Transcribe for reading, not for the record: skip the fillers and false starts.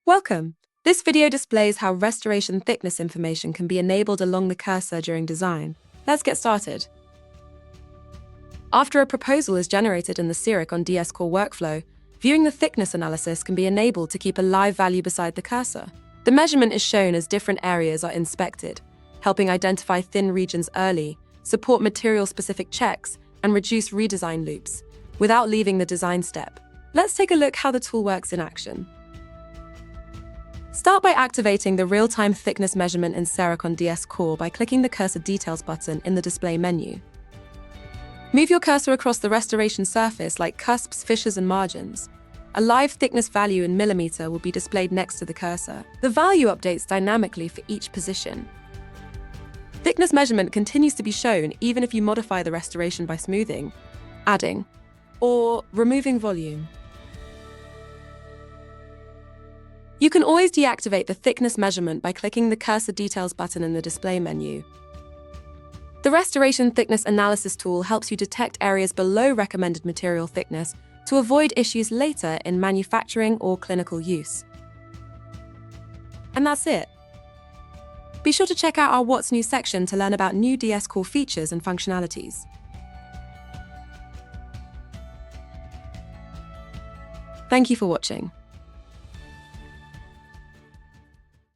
Welcome! This video displays how restoration thickness information can be enabled along the cursor during design. Let's get started. After a proposal is generated in the CIRIC on DS Core workflow, viewing the thickness analysis can be enabled to keep a live value beside the cursor. The measurement is shown as different areas are inspected, helping identify thin regions early, support material-specific checks, and reduce redesign loops, without leaving the design step. Let's take a look how the tool works in action. Start by activating the real-time thickness measurement in CIRIC on DS Core by clicking the Cursor Details button in the display menu. Move your cursor across the restoration surface like cusps, fissures, and margins. A live thickness value in millimeter will be displayed next to the cursor. The value updates dynamically for each position. Thickness measurement continues to be shown even if you modify the restoration by smoothing, adding, or removing volume. You can always deactivate the thickness measurement by clicking the Cursor Details button in the display menu. The Restoration Thickness Analysis tool helps you detect areas below recommended material thickness to avoid issues later in manufacturing or clinical use. And that's it. Be sure to check out our What's New section to learn about new DS Core features and functionalities. Thank you for watching.